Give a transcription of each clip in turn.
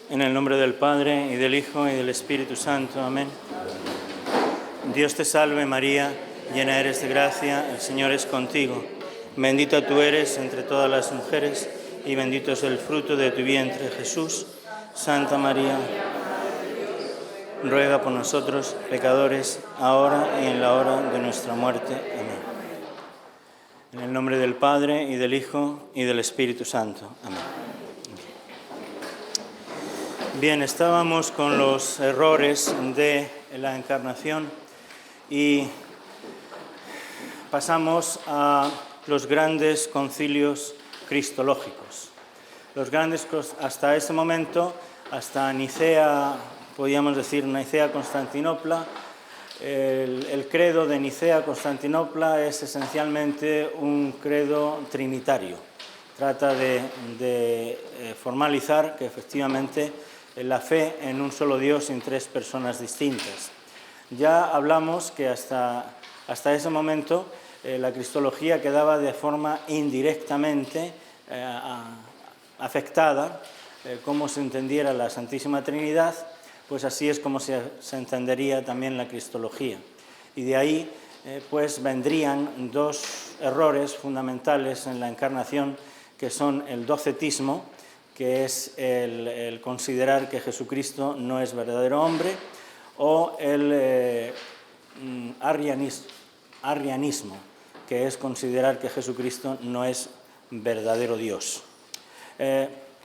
En el nombre del Padre, y del Hijo, y del Espíritu Santo. Amén. Dios te salve María, llena eres de gracia, el Señor es contigo. Bendita tú eres entre todas las mujeres, y bendito es el fruto de tu vientre, Jesús. Santa María, ruega por nosotros, pecadores, ahora y en la hora de nuestra muerte. Amén. En el nombre del Padre, y del Hijo, y del Espíritu Santo. Amén. Bien, estábamos con los errores de la Encarnación y pasamos a los grandes concilios cristológicos. Hasta ese momento, hasta Nicea, podríamos decir Nicea-Constantinopla, el credo de Nicea-Constantinopla es esencialmente un credo trinitario. Trata de formalizar que efectivamente la fe en un solo Dios en tres personas distintas. Ya hablamos que hasta ese momento la cristología quedaba de forma indirectamente afectada, cómo se entendiera la Santísima Trinidad, pues así es como se entendería también la cristología. Y de ahí pues vendrían dos errores fundamentales en la Encarnación, que son el docetismo, que es el considerar que Jesucristo no es verdadero hombre, o el arrianismo, que es considerar que Jesucristo no es verdadero Dios.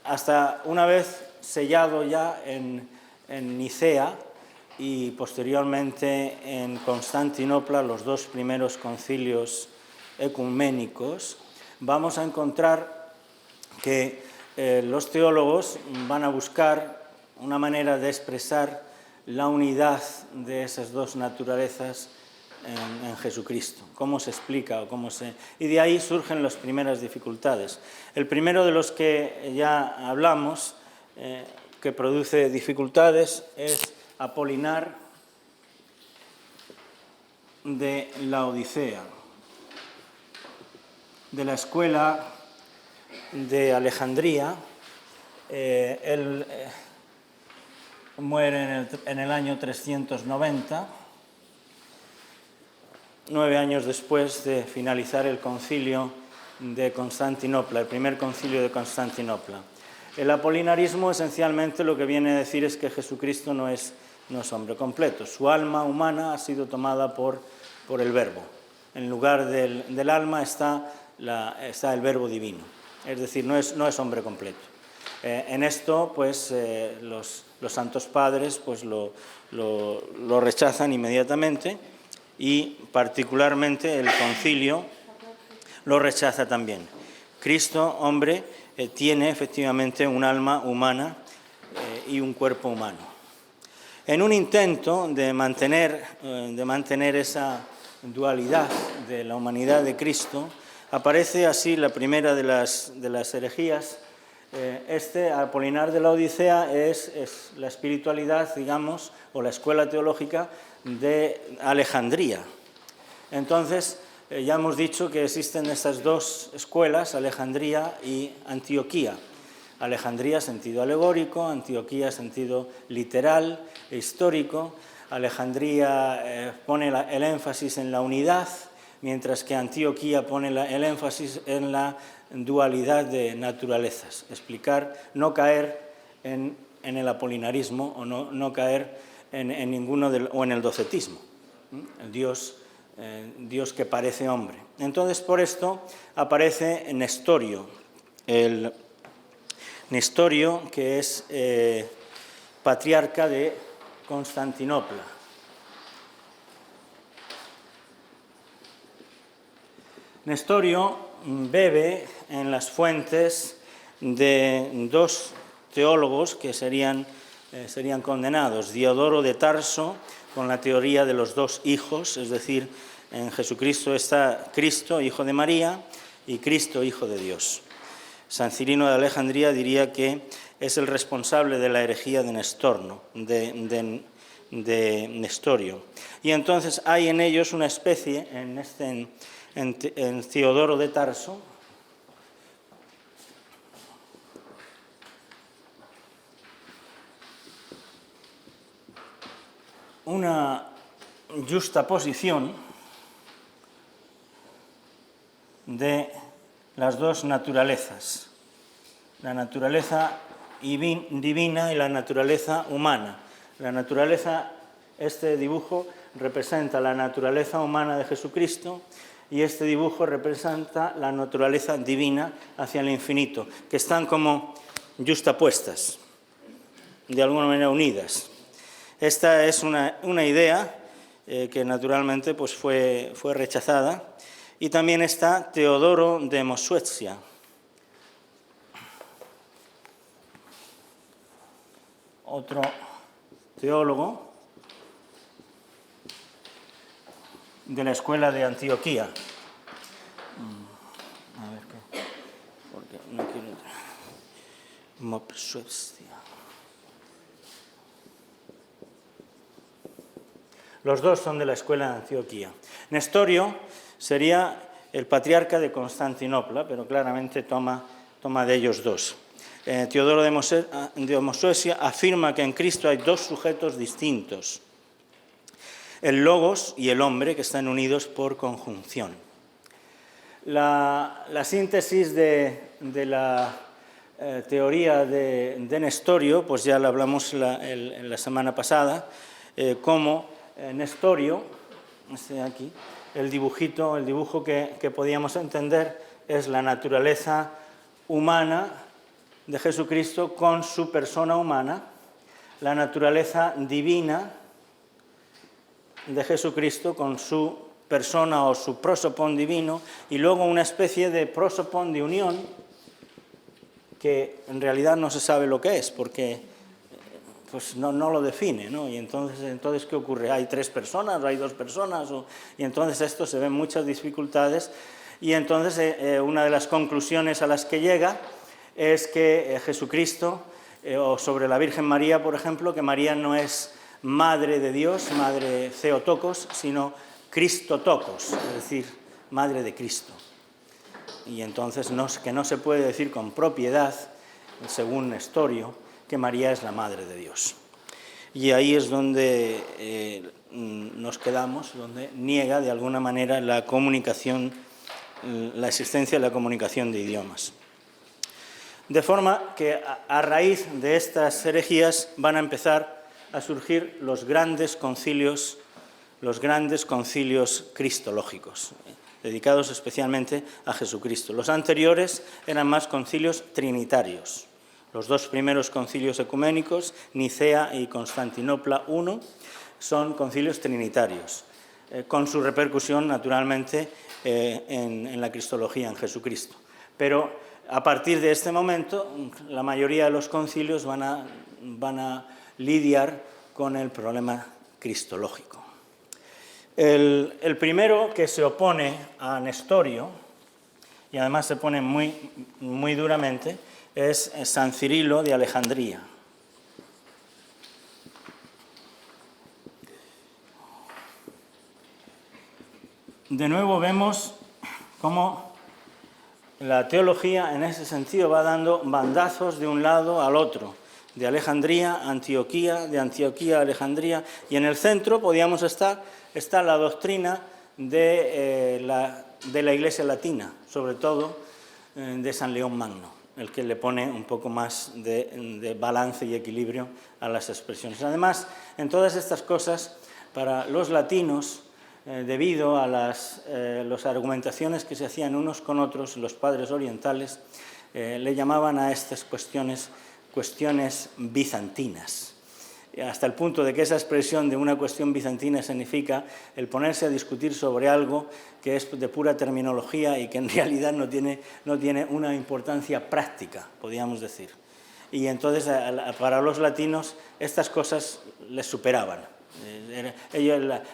Hasta una vez sellado ya en Nicea y posteriormente en Constantinopla, los dos primeros concilios ecuménicos, vamos a encontrar que los teólogos van a buscar una manera de expresar la unidad de esas dos naturalezas en Jesucristo. ¿Cómo se explica? Y de ahí surgen las primeras dificultades. El primero de los que ya hablamos, que produce dificultades, es Apolinar de Laodicea, de la escuela de Alejandría. Él muere en el año 390, 9 años después de finalizar el concilio de Constantinopla, el primer concilio de Constantinopla. El apolinarismo esencialmente lo que viene a decir es que Jesucristo no es hombre completo. Su alma humana ha sido tomada por el Verbo. En lugar del alma está el Verbo divino. Es decir, no es hombre completo. En esto, pues, los santos padres pues, lo rechazan inmediatamente y particularmente el concilio lo rechaza también. Cristo, hombre, tiene efectivamente un alma humana y un cuerpo humano. En un intento de mantener esa dualidad de la humanidad de Cristo, aparece así la primera de las herejías. Apolinar de Laodicea es la espiritualidad, digamos, o la escuela teológica de Alejandría. Entonces, ya hemos dicho que existen estas dos escuelas, Alejandría y Antioquía. Alejandría sentido alegórico, Antioquía sentido literal e histórico. Alejandría pone el énfasis en la unidad, mientras que Antioquía pone el énfasis en la dualidad de naturalezas. Explicar, no caer en el apolinarismo o no caer en ninguno o en el docetismo. El Dios que parece hombre. Entonces, por esto aparece Nestorio, el Nestorio que es patriarca de Constantinopla. Nestorio bebe en las fuentes de dos teólogos que serían condenados, Diodoro de Tarso, con la teoría de los dos hijos, es decir, en Jesucristo está Cristo, hijo de María, y Cristo, hijo de Dios. San Cirino de Alejandría diría que es el responsable de la herejía de Nestorio. Y entonces hay en ellos una especie, en Teodoro de Tarso, una justaposición de las dos naturalezas, la naturaleza divina y la naturaleza humana. La naturaleza, este dibujo representa la naturaleza humana de Jesucristo y este dibujo representa la naturaleza divina hacia el infinito, que están como justapuestas, de alguna manera unidas. Esta es una idea que naturalmente pues fue rechazada. Y también está Teodoro de Mosuecia, otro teólogo de la escuela de Antioquía. A ver qué, porque no quiero. Mosuecia. Los dos son de la escuela de Antioquía. Nestorio sería el patriarca de Constantinopla, pero claramente toma de ellos dos. Teodoro de Mosuecia afirma que en Cristo hay dos sujetos distintos, el logos y el hombre, que están unidos por conjunción. La síntesis de la teoría de Nestorio, pues ya la hablamos la semana pasada, como Nestorio, este de aquí, el dibujo que podíamos entender es la naturaleza humana de Jesucristo con su persona humana, la naturaleza divina de Jesucristo con su persona o su prosopón divino, y luego una especie de prosopón de unión que en realidad no se sabe lo que es, porque pues no lo define, ¿no? Y entonces ¿qué ocurre? ¿Hay tres personas? ¿Hay dos personas? Y entonces esto se ven muchas dificultades, y entonces una de las conclusiones a las que llega es que Jesucristo, o sobre la Virgen María, por ejemplo, que María no es madre de Dios, madre Theotokos, sino Christotokos, es decir, madre de Cristo. Y entonces que no se puede decir con propiedad, según Nestorio, que María es la madre de Dios. Y ahí es donde nos quedamos, donde niega de alguna manera la comunicación, la existencia de la comunicación de idiomas. De forma que a raíz de estas herejías van a empezar a surgir los grandes concilios cristológicos, dedicados especialmente a Jesucristo. Los anteriores eran más concilios trinitarios. Los dos primeros concilios ecuménicos, Nicea y Constantinopla I, son concilios trinitarios, con su repercusión, naturalmente, en la cristología, en Jesucristo. Pero a partir de este momento, la mayoría de los concilios van a lidiar con el problema cristológico. El primero que se opone a Nestorio, y además se pone muy duramente, es San Cirilo de Alejandría. De nuevo vemos cómo la teología en ese sentido va dando bandazos de un lado al otro, de Alejandría a Antioquía, de Antioquía a Alejandría, y en el centro está la doctrina de la Iglesia latina, sobre todo de San León Magno, el que le pone un poco más de balance y equilibrio a las expresiones. Además, en todas estas cosas, para los latinos, debido a las argumentaciones que se hacían unos con otros, los padres orientales le llamaban a estas cuestiones bizantinas, hasta el punto de que esa expresión de una cuestión bizantina significa el ponerse a discutir sobre algo que es de pura terminología y que en realidad no tiene una importancia práctica, podríamos decir. Y entonces para los latinos estas cosas les superaban.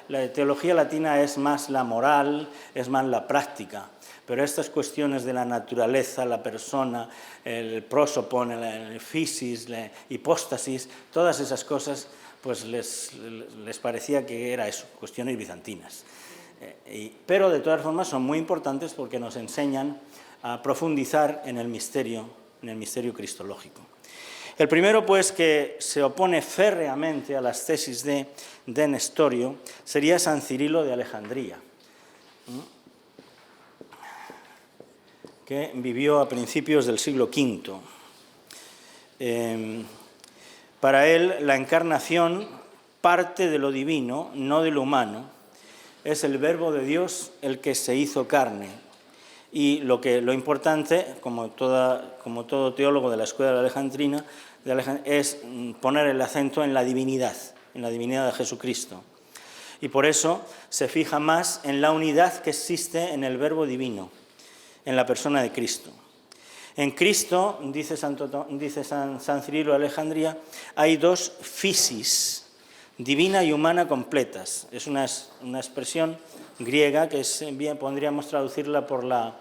La teología latina es más la moral, es más la práctica, pero estas cuestiones de la naturaleza, la persona, el prosopon, el physis, la hipóstasis, todas esas cosas, pues les parecía que era eso, cuestiones bizantinas. Pero de todas formas son muy importantes porque nos enseñan a profundizar en el misterio cristológico. El primero, pues, que se opone férreamente a las tesis de Nestorio, sería San Cirilo de Alejandría, que vivió a principios del siglo V. Para él, la encarnación parte de lo divino, no de lo humano. Es el Verbo de Dios el que se hizo carne. Y lo importante, como todo teólogo de la escuela alejandrina, es poner el acento en la divinidad de Jesucristo. Y por eso se fija más en la unidad que existe en el Verbo divino, en la persona de Cristo. En Cristo, dice San Cirilo de Alejandría, hay dos physis, divina y humana completas. Es una expresión griega que podríamos traducirla por la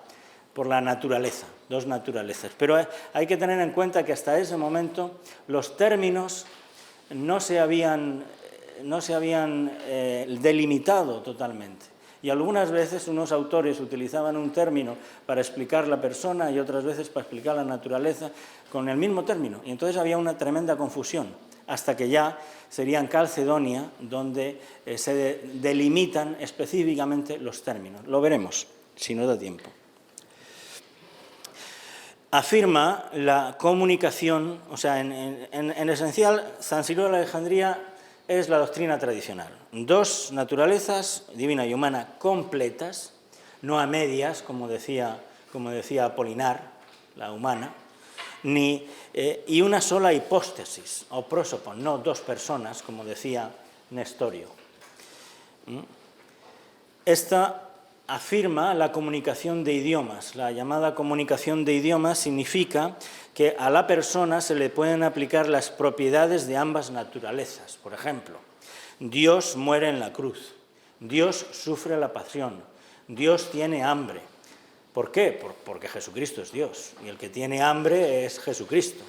naturaleza, dos naturalezas. Pero hay que tener en cuenta que hasta ese momento los términos no se habían delimitado totalmente. Y algunas veces unos autores utilizaban un término para explicar la persona y otras veces para explicar la naturaleza con el mismo término. Y entonces había una tremenda confusión, hasta que ya sería en Calcedonia donde se delimitan específicamente los términos. Lo veremos, si nos da tiempo. Afirma la comunicación, o sea, en esencial, San Cirilo de Alejandría es la doctrina tradicional. Dos naturalezas, divina y humana, completas, no a medias, como decía Apolinar, la humana, y una sola hipóstasis, o prosopon, no dos personas, como decía Nestorio. Esta afirma la comunicación de idiomas. La llamada comunicación de idiomas significa que a la persona se le pueden aplicar las propiedades de ambas naturalezas. Por ejemplo, Dios muere en la cruz, Dios sufre la pasión, Dios tiene hambre. ¿Por qué? Porque Jesucristo es Dios, y el que tiene hambre es Jesucristo.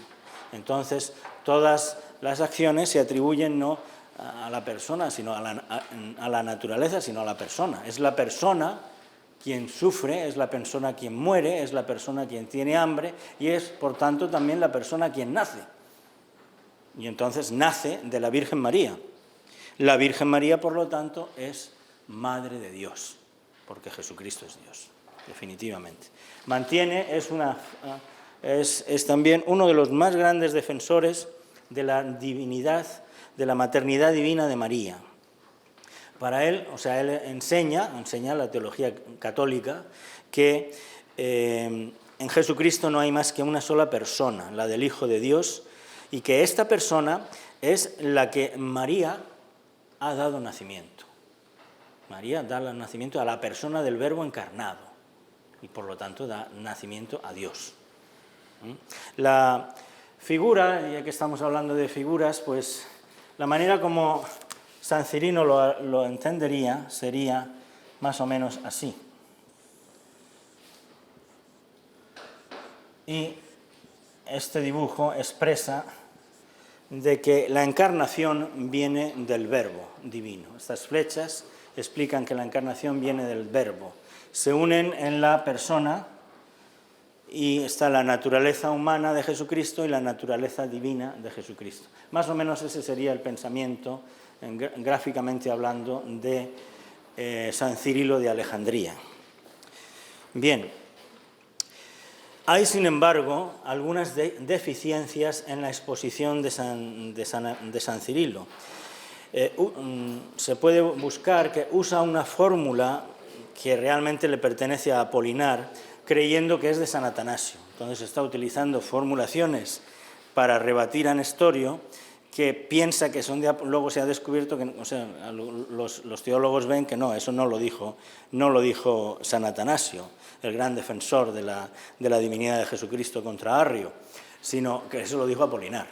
Entonces, todas las acciones se atribuyen no a la persona, sino a la naturaleza, sino a la persona. Es la persona quien sufre, es la persona quien muere, es la persona quien tiene hambre y es, por tanto, también la persona quien nace. Y entonces nace de la Virgen María. La Virgen María, por lo tanto, es Madre de Dios, porque Jesucristo es Dios, definitivamente. Es también uno de los más grandes defensores de la divinidad, de la maternidad divina de María. Para él, él enseña la teología católica, que en Jesucristo no hay más que una sola persona, la del Hijo de Dios, y que esta persona es la que María ha dado nacimiento. María da nacimiento a la persona del Verbo encarnado, y por lo tanto da nacimiento a Dios. La figura, ya que estamos hablando de figuras, pues la manera como San Cirilo lo entendería sería más o menos así. Y este dibujo expresa de que la encarnación viene del Verbo divino. Estas flechas explican que la encarnación viene del Verbo. Se unen en la persona y está la naturaleza humana de Jesucristo y la naturaleza divina de Jesucristo. Más o menos ese sería el pensamiento, gráficamente hablando, de San Cirilo de Alejandría. Bien, hay, sin embargo, algunas deficiencias en la exposición de San Cirilo. Se puede buscar que usa una fórmula que realmente le pertenece a Apolinar, creyendo que es de San Atanasio. Entonces está utilizando formulaciones para rebatir a Nestorio, que piensa que son luego se ha descubierto que los teólogos ven que no, eso no lo dijo San Atanasio, el gran defensor de la divinidad de Jesucristo contra Arrio, sino que eso lo dijo Apolinar.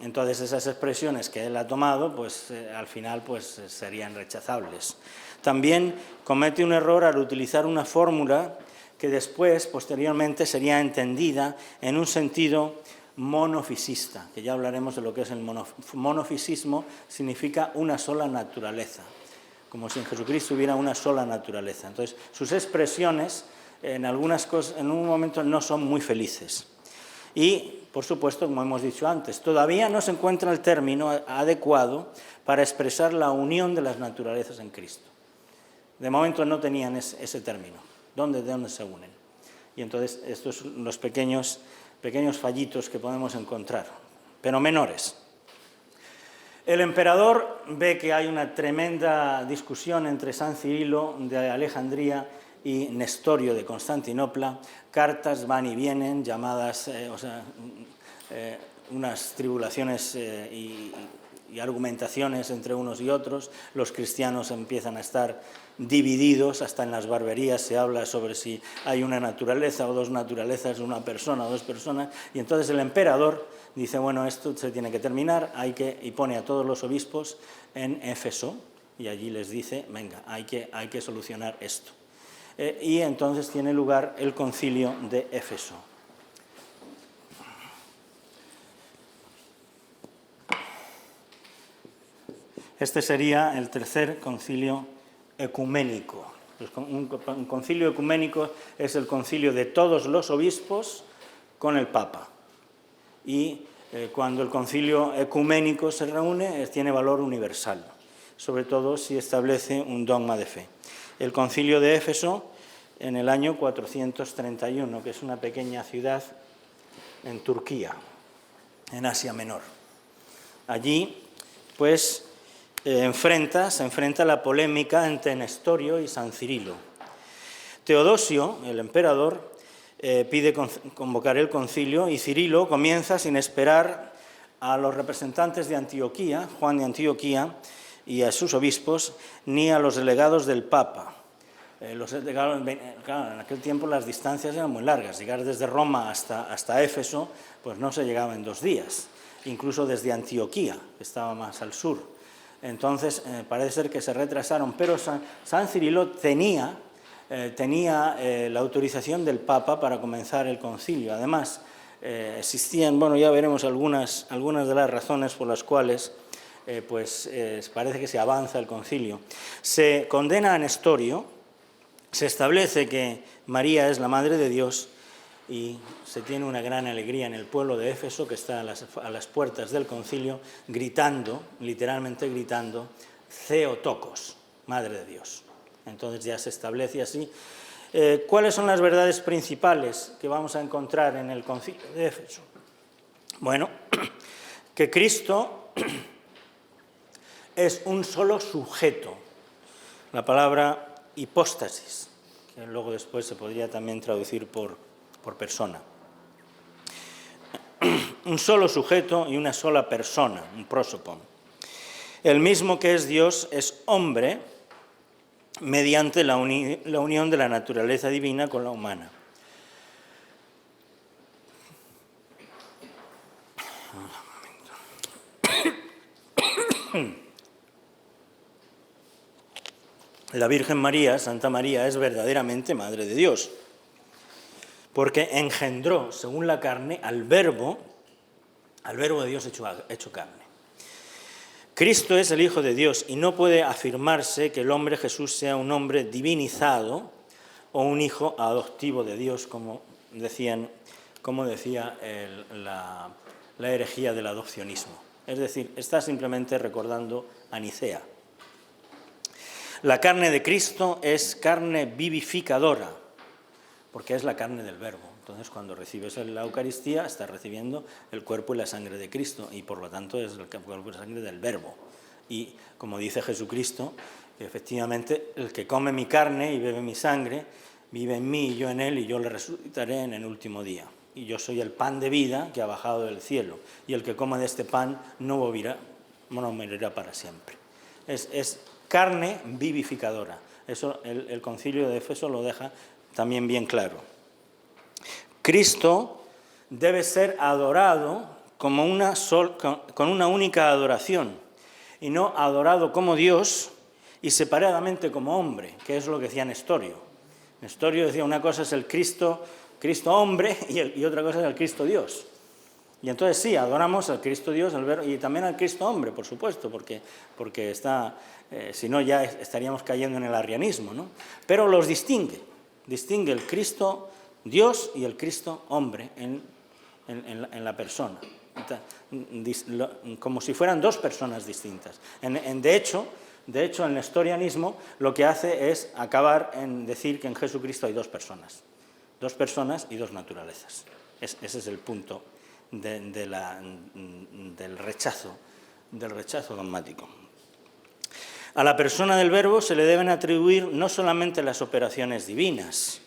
Entonces esas expresiones que él ha tomado, pues al final pues serían rechazables. También comete un error al utilizar una fórmula que después, posteriormente, sería entendida en un sentido monofisista, que ya hablaremos de lo que es el monofisismo. Significa una sola naturaleza, como si en Jesucristo hubiera una sola naturaleza. Entonces, sus expresiones en algunas cosas, en un momento, no son muy felices. Y, por supuesto, como hemos dicho antes, todavía no se encuentra el término adecuado para expresar la unión de las naturalezas en Cristo. De momento no tenían ese término, de dónde se unen. Y entonces estos son los pequeños fallitos que podemos encontrar, pero menores. El emperador ve que hay una tremenda discusión entre San Cirilo de Alejandría y Nestorio de Constantinopla. Cartas van y vienen, llamadas, unas tribulaciones y argumentaciones entre unos y otros. Los cristianos empiezan a estar divididos, hasta en las barberías se habla sobre si hay una naturaleza o dos naturalezas, una persona o dos personas, y entonces el emperador dice, bueno, esto se tiene que terminar, y pone a todos los obispos en Éfeso, y allí les dice, venga, hay que solucionar esto. Y entonces tiene lugar el concilio de Éfeso. Este sería el tercer concilio ecuménico. Un concilio ecuménico es el concilio de todos los obispos con el Papa. Y cuando el concilio ecuménico se reúne, tiene valor universal, sobre todo si establece un dogma de fe. El concilio de Éfeso, en el año 431, que es una pequeña ciudad en Turquía, en Asia Menor. Allí, pues, se enfrenta la polémica entre Nestorio y San Cirilo. Teodosio, el emperador, pide convocar el concilio y Cirilo comienza sin esperar a los representantes de Antioquía, Juan de Antioquía, y a sus obispos, ni a los delegados del Papa. Claro, en aquel tiempo las distancias eran muy largas. Llegar desde Roma hasta Éfeso, pues no se llegaba en 2 días, incluso desde Antioquía, que estaba más al sur. Entonces, parece ser que se retrasaron, pero San Cirilo tenía la autorización del Papa para comenzar el concilio. Además, existían, bueno, ya veremos algunas de las razones por las cuales parece que se avanza el concilio. Se condena a Nestorio, se establece que María es la Madre de Dios y se tiene una gran alegría en el pueblo de Éfeso, que está a las puertas del concilio, gritando, literalmente gritando, Theotokos, Madre de Dios. Entonces ya se establece así. ¿Cuáles son las verdades principales que vamos a encontrar en el concilio de Éfeso? Bueno, que Cristo es un solo sujeto. La palabra hipóstasis, que luego después se podría también traducir por persona. Un solo sujeto y una sola persona, un prosopon. El mismo que es Dios es hombre mediante la unión de la naturaleza divina con la humana. La Virgen María, Santa María, es verdaderamente Madre de Dios, porque engendró, según la carne, al Verbo de Dios hecho carne. Cristo es el Hijo de Dios y no puede afirmarse que el hombre Jesús sea un hombre divinizado o un hijo adoptivo de Dios, como decía la herejía del adopcionismo. Es decir, está simplemente recordando a Nicea. La carne de Cristo es carne vivificadora, porque es la carne del Verbo. Entonces, cuando recibes la Eucaristía, estás recibiendo el cuerpo y la sangre de Cristo, y por lo tanto es el cuerpo y la sangre del Verbo. Y como dice Jesucristo, efectivamente, el que come mi carne y bebe mi sangre, vive en mí y yo en él, y yo le resucitaré en el último día. Y yo soy el pan de vida que ha bajado del cielo, y el que coma de este pan no morirá para siempre. Es carne vivificadora. Eso el concilio de Éfeso lo deja también bien claro. Cristo debe ser adorado con una única adoración, y no adorado como Dios y separadamente como hombre, que es lo que decía Nestorio. Nestorio decía, una cosa es el Cristo hombre y otra cosa es el Cristo Dios. Y entonces sí, adoramos al Cristo Dios y también al Cristo hombre, por supuesto, porque si no ya estaríamos cayendo en el arrianismo, ¿no? Pero los distingue el Cristo Dios y el Cristo hombre en la persona, como si fueran dos personas distintas. De hecho, el nestorianismo lo que hace es acabar en decir que en Jesucristo hay dos personas y dos naturalezas. Ese es el punto del rechazo dogmático. A la persona del Verbo se le deben atribuir no solamente las operaciones divinas,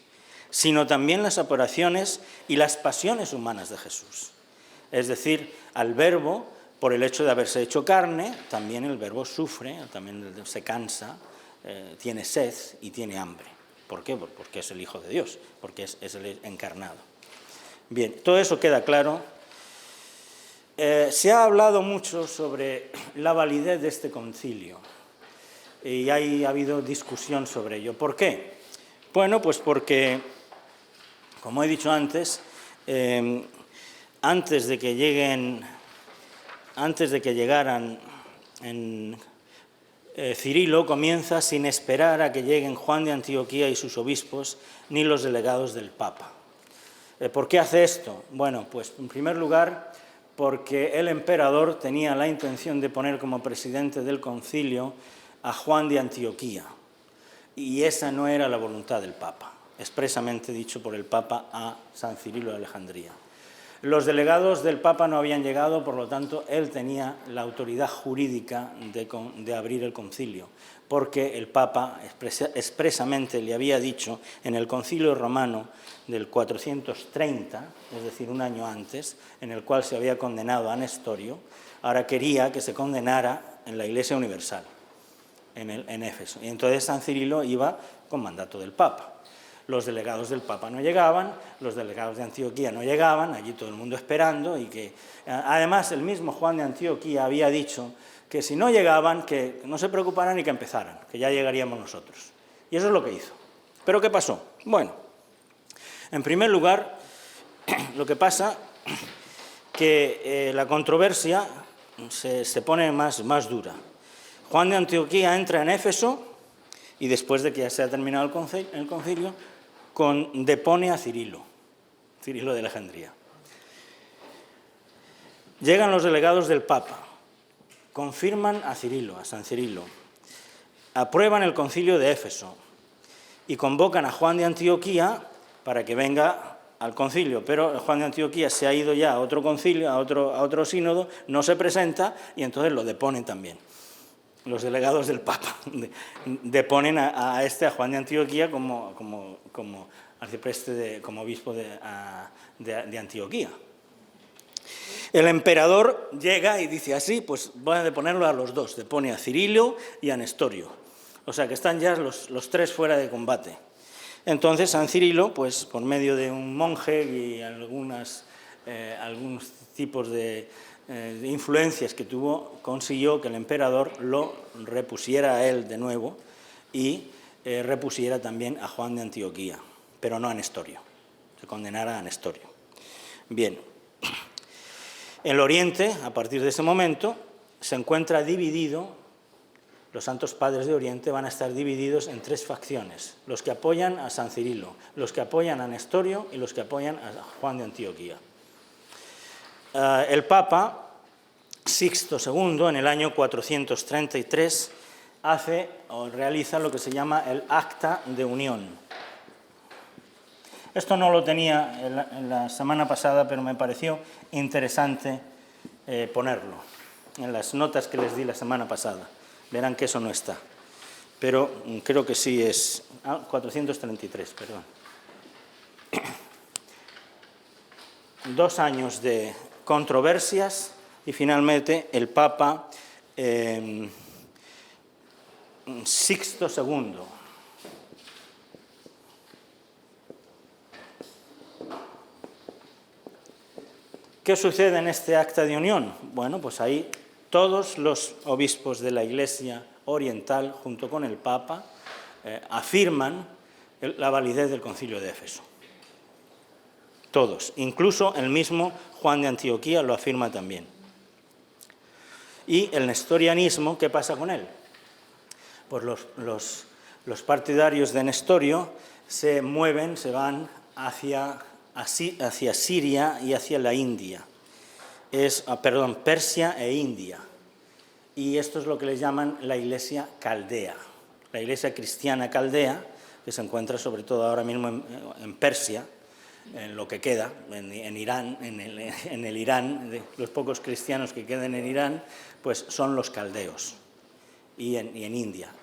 sino también las operaciones y las pasiones humanas de Jesús. Es decir, al Verbo, por el hecho de haberse hecho carne, también el Verbo sufre, también se cansa, tiene sed y tiene hambre. ¿Por qué? Porque es el Hijo de Dios, porque es el encarnado. Bien, todo eso queda claro. Se ha hablado mucho sobre la validez de este concilio y ha habido discusión sobre ello. ¿Por qué? Bueno, pues porque, como he dicho antes, antes de que llegaran Cirilo comienza sin esperar a que lleguen Juan de Antioquía y sus obispos, ni los delegados del Papa. ¿Por qué hace esto? Bueno, pues en primer lugar, porque el emperador tenía la intención de poner como presidente del concilio a Juan de Antioquía, y esa no era la voluntad del Papa, expresamente dicho por el Papa a San Cirilo de Alejandría. Los delegados del Papa no habían llegado, por lo tanto, él tenía la autoridad jurídica de abrir el concilio, porque el Papa expresamente le había dicho en el concilio romano del 430, es decir, un año antes, en el cual se había condenado a Nestorio, ahora quería que se condenara en la Iglesia Universal, en Éfeso. Y entonces San Cirilo iba con mandato del Papa. Los delegados del Papa no llegaban, los delegados de Antioquía no llegaban, allí todo el mundo esperando, y que además el mismo Juan de Antioquía había dicho que si no llegaban, que no se preocuparan y que empezaran, que ya llegaríamos nosotros. Y eso es lo que hizo. ¿Pero qué pasó? Bueno, en primer lugar, lo que pasa que la controversia se pone más dura. Juan de Antioquía entra en Éfeso y después de que ya se ha terminado el concilio, depone a Cirilo de Alejandría. Llegan los delegados del Papa, confirman a San Cirilo, aprueban el concilio de Éfeso y convocan a Juan de Antioquía para que venga al concilio, pero Juan de Antioquía se ha ido ya a otro concilio, a otro sínodo, no se presenta y entonces lo deponen también. Los delegados del Papa deponen a Juan de Antioquía como arcipreste, como obispo de Antioquía. El emperador llega y dice así, pues voy a deponerlo a los dos, depone a Cirilo y a Nestorio. O sea que están ya los tres fuera de combate. Entonces San Cirilo, pues por medio de un monje y algunos tipos de influencias que tuvo, consiguió que el emperador lo repusiera a él de nuevo y repusiera también a Juan de Antioquía, pero no a Nestorio, se condenara a Nestorio. Bien, el Oriente, a partir de ese momento, se encuentra dividido, los santos padres de Oriente van a estar divididos en tres facciones, los que apoyan a San Cirilo, los que apoyan a Nestorio y los que apoyan a Juan de Antioquía. El Papa Sixto II, en el año 433, realiza lo que se llama el Acta de Unión. Esto no lo tenía en la semana pasada, pero me pareció interesante ponerlo en las notas que les di la semana pasada. Verán que eso no está, pero creo que sí es 433, perdón. 2 años de controversias y finalmente el Papa Sixto II ¿Qué sucede en este acta de unión? Bueno, pues ahí todos los obispos de la Iglesia Oriental, junto con el Papa, afirman la validez del Concilio de Éfeso. Todos, incluso el mismo Juan de Antioquía lo afirma también. Y el nestorianismo, ¿qué pasa con él? Pues los partidarios de Nestorio se van hacia hacia Siria y hacia la India. Persia e India. Y esto es lo que le llaman la Iglesia caldea, la Iglesia cristiana caldea, que se encuentra sobre todo ahora mismo en Persia, en lo que queda, en Irán, en el Irán, de los pocos cristianos que queden en Irán, pues son los caldeos, y en India.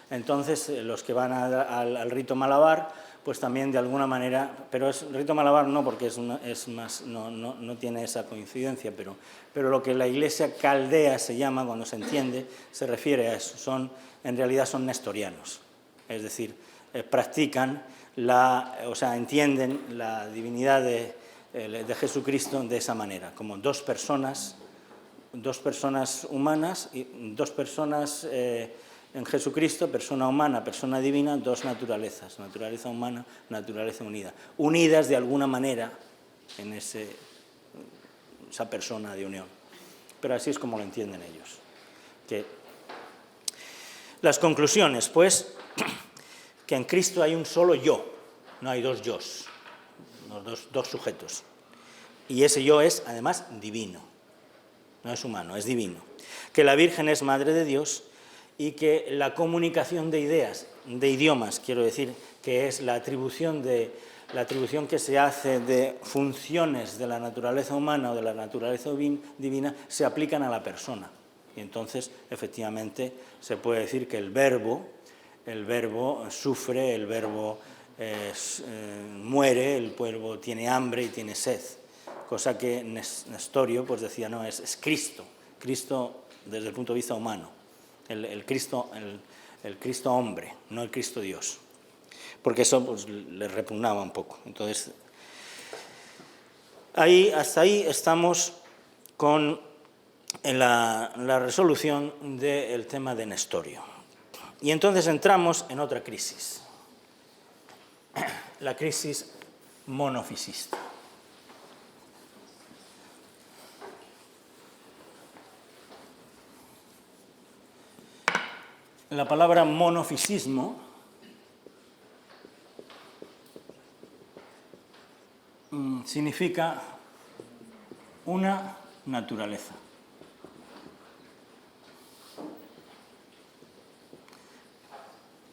Entonces, los que van al rito malabar, pues también de alguna manera, pero es rito malabar no porque no tiene esa coincidencia, pero lo que la Iglesia caldea se llama, cuando se entiende, se refiere a eso, en realidad son nestorianos, es decir, practican entienden la divinidad de Jesucristo de esa manera, como dos personas humanas y dos personas en Jesucristo, persona humana, persona divina, dos naturalezas, naturaleza humana, naturaleza unida, unidas de alguna manera en esa persona de unión. Pero así es como lo entienden ellos. Las conclusiones, pues, que en Cristo hay un solo yo, no hay dos yos, dos sujetos. Y ese yo es, además, divino, no es humano, es divino. Que la Virgen es Madre de Dios y que la comunicación de ideas, de idiomas, quiero decir, que es la atribución que se hace de funciones de la naturaleza humana o de la naturaleza divina, se aplican a la persona. Y entonces, efectivamente, se puede decir que el verbo sufre, el verbo muere, el verbo tiene hambre y tiene sed, cosa que Nestorio pues decía, no, es Cristo desde el punto de vista humano, el Cristo hombre, no el Cristo Dios, porque eso pues, le repugnaba un poco. Entonces, hasta ahí estamos con la resolución del tema de Nestorio. Y entonces entramos en otra crisis, la crisis monofisista. La palabra monofisismo significa una naturaleza.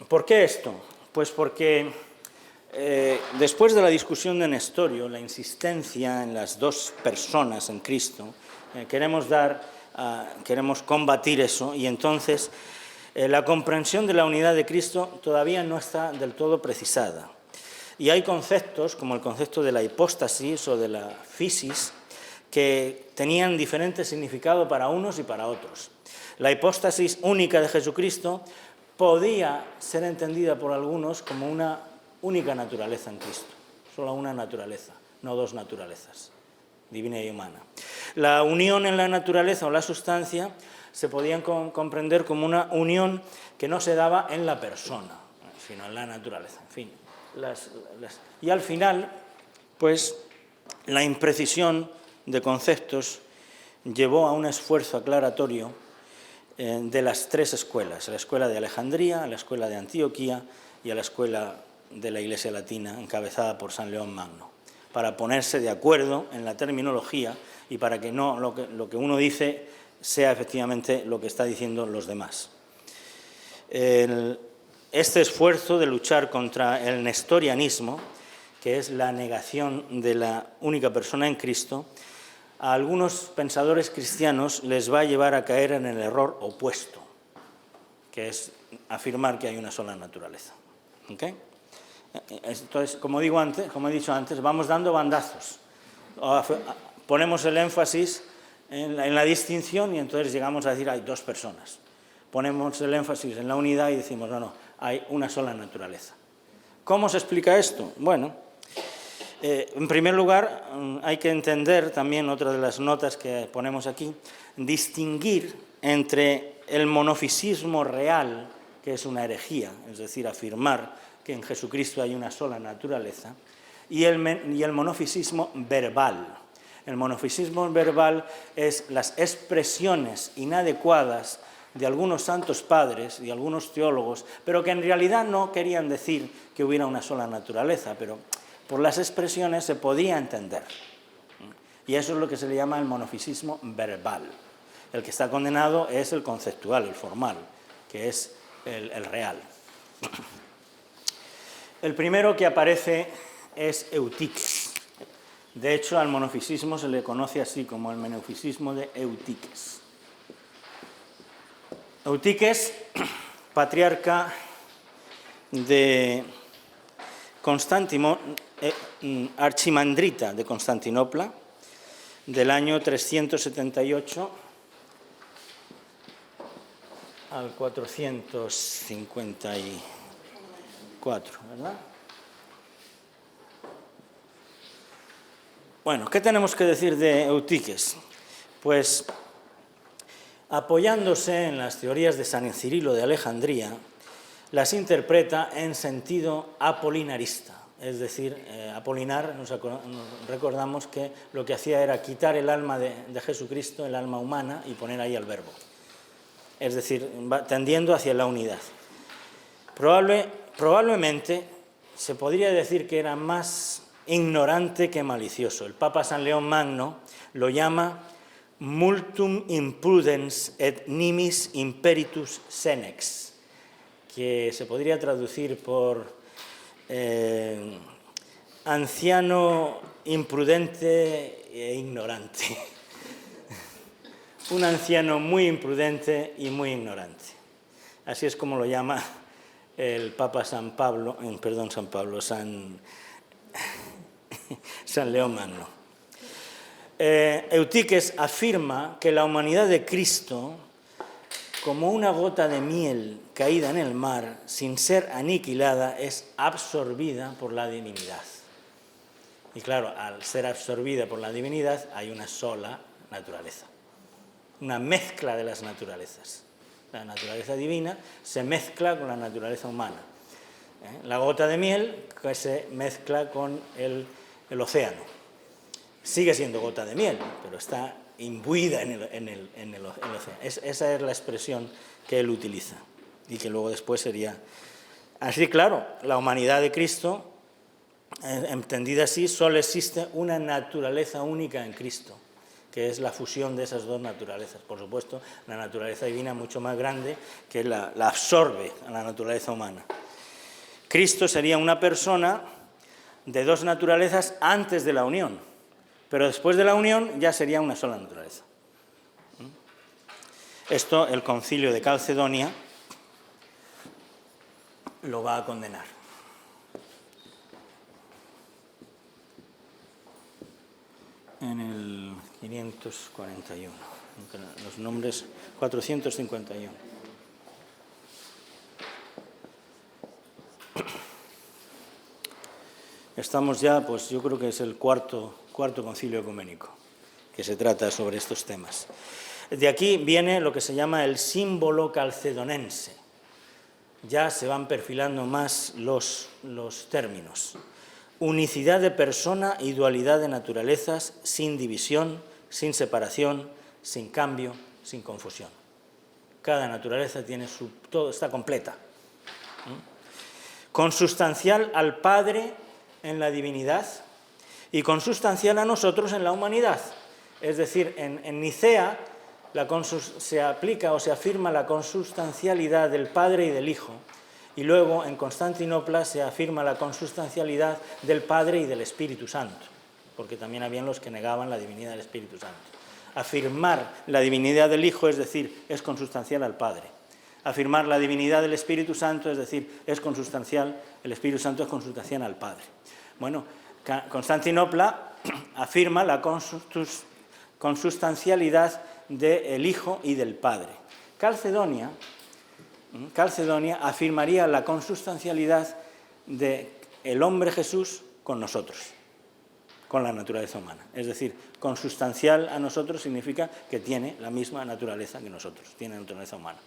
¿Por qué esto? Pues porque después de la discusión de Nestorio, la insistencia en las dos personas en Cristo, queremos combatir eso, y entonces la comprensión de la unidad de Cristo todavía no está del todo precisada. Y hay conceptos, como el concepto de la hipóstasis o de la physis, que tenían diferente significado para unos y para otros. La hipóstasis única de Jesucristo podía ser entendida por algunos como una única naturaleza en Cristo, solo una naturaleza, no dos naturalezas, divina y humana. La unión en la naturaleza o la sustancia se podían comprender como una unión que no se daba en la persona, sino en la naturaleza. En fin, y al final, pues, la imprecisión de conceptos llevó a un esfuerzo aclaratorio de las tres escuelas, la escuela de Alejandría, la escuela de Antioquía y a la escuela de la Iglesia Latina, encabezada por San León Magno, para ponerse de acuerdo en la terminología y para que no lo que uno dice sea efectivamente lo que está diciendo los demás. Este esfuerzo de luchar contra el nestorianismo, que es la negación de la única persona en Cristo, a algunos pensadores cristianos les va a llevar a caer en el error opuesto, que es afirmar que hay una sola naturaleza. ¿Okay? Entonces, como he dicho antes, vamos dando bandazos. Ponemos el énfasis en la distinción y entonces llegamos a decir hay dos personas. Ponemos el énfasis en la unidad y decimos no, hay una sola naturaleza. ¿Cómo se explica esto? Bueno, en primer lugar, hay que entender también, otra de las notas que ponemos aquí, distinguir entre el monofisismo real, que es una herejía, es decir, afirmar que en Jesucristo hay una sola naturaleza, y el monofisismo verbal. El monofisismo verbal es las expresiones inadecuadas de algunos santos padres y algunos teólogos, pero que en realidad no querían decir que hubiera una sola naturaleza, pero por las expresiones se podía entender. Y eso es lo que se le llama el monofisismo verbal. El que está condenado es el conceptual, el formal, que es el real. El primero que aparece es Eutiques. De hecho, al monofisismo se le conoce así, como el monofisismo de Eutiques. Eutiques, patriarca de archimandrita de Constantinopla, del año 378 al 454, ¿verdad? Bueno, ¿qué tenemos que decir de Eutiques? Pues, apoyándose en las teorías de San Cirilo de Alejandría, las interpreta en sentido apolinarista. Es decir, Apolinar, nos recordamos que lo que hacía era quitar el alma de Jesucristo, el alma humana, y poner ahí al verbo. Es decir, tendiendo hacia la unidad. Probablemente se podría decir que era más ignorante que malicioso. El Papa San León Magno lo llama multum imprudens et nimis imperitus senex, que se podría traducir por anciano imprudente e ignorante. Un anciano muy imprudente y muy ignorante. Así es como lo llama el Papa San León Magno. Eutiques afirma que la humanidad de Cristo, como una gota de miel caída en el mar, sin ser aniquilada, es absorbida por la divinidad. Y claro, al ser absorbida por la divinidad hay una sola naturaleza, una mezcla de las naturalezas. La naturaleza divina se mezcla con la naturaleza humana. La gota de miel que se mezcla con el océano. Sigue siendo gota de miel, pero está imbuida en el océano. Esa es la expresión que él utiliza y que luego después sería... Así, claro, la humanidad de Cristo, entendida así, solo existe una naturaleza única en Cristo, que es la fusión de esas dos naturalezas. Por supuesto, la naturaleza divina es mucho más grande, que la absorbe a la naturaleza humana. Cristo sería una persona de dos naturalezas antes de la unión, pero después de la unión ya sería una sola naturaleza. Esto el Concilio de Calcedonia lo va a condenar. En el 541, los nombres 451. Estamos ya, pues yo creo que es el cuarto concilio ecuménico que se trata sobre estos temas. De aquí viene lo que se llama el símbolo calcedonense. Ya se van perfilando más los términos. Unicidad de persona y dualidad de naturalezas, sin división, sin separación, sin cambio, sin confusión. Cada naturaleza tiene todo está completa. Consustancial al Padre en la divinidad y consustancial a nosotros en la humanidad. Es decir, en Nicea se aplica o se afirma la consustancialidad del Padre y del Hijo, y luego en Constantinopla se afirma la consustancialidad del Padre y del Espíritu Santo, porque también habían los que negaban la divinidad del Espíritu Santo. Afirmar la divinidad del Hijo, es decir, es consustancial al Padre. Afirmar la divinidad del Espíritu Santo, es decir, es consustancial, el Espíritu Santo es consustancial al Padre. Bueno, Constantinopla afirma la consustancialidad del Hijo y del Padre. Calcedonia afirmaría la consustancialidad del hombre Jesús con nosotros, con la naturaleza humana. Es decir, consustancial a nosotros significa que tiene la misma naturaleza que nosotros, tiene naturaleza humana.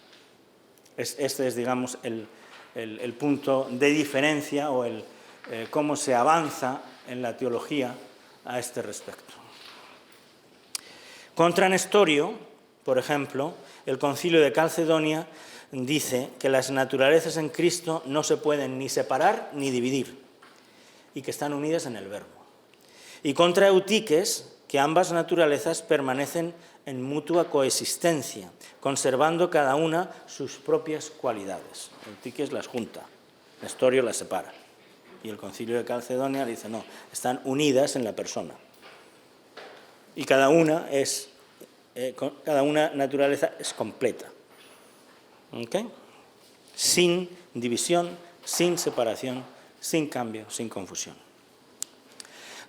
Este es, digamos, el punto de diferencia o cómo se avanza en la teología a este respecto. Contra Nestorio, por ejemplo, el Concilio de Calcedonia dice que las naturalezas en Cristo no se pueden ni separar ni dividir. y que están unidas en el Verbo. Y contra Eutiques, que ambas naturalezas permanecen en mutua coexistencia, conservando cada una sus propias cualidades. Eutiques las junta, Nestorio las separa. Y el Concilio de Calcedonia dice, no, están unidas en la persona. Y cada una naturaleza es completa. ¿Okay? Sin división, sin separación, sin cambio, sin confusión.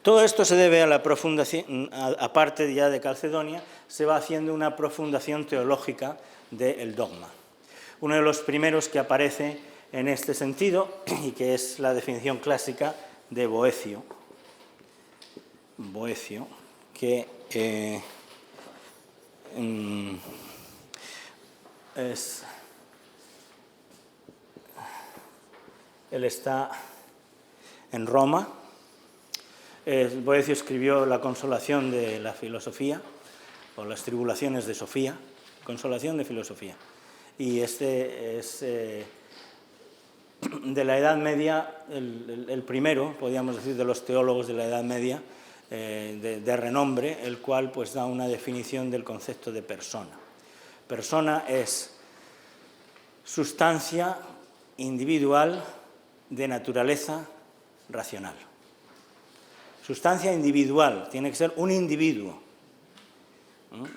Todo esto se debe a la profundación, aparte ya de Calcedonia, se va haciendo una profundación teológica del dogma. Uno de los primeros que aparece en este sentido, y que es la definición clásica de Boecio. Boecio, que él está en Roma. Boecio escribió La consolación de la filosofía, o Las tribulaciones de Sofía, consolación de filosofía. Y este es de la Edad Media, el primero, podríamos decir, de los teólogos de la Edad Media, de renombre, el cual pues da una definición del concepto de persona. Persona es sustancia individual de naturaleza racional. Sustancia individual, tiene que ser un individuo.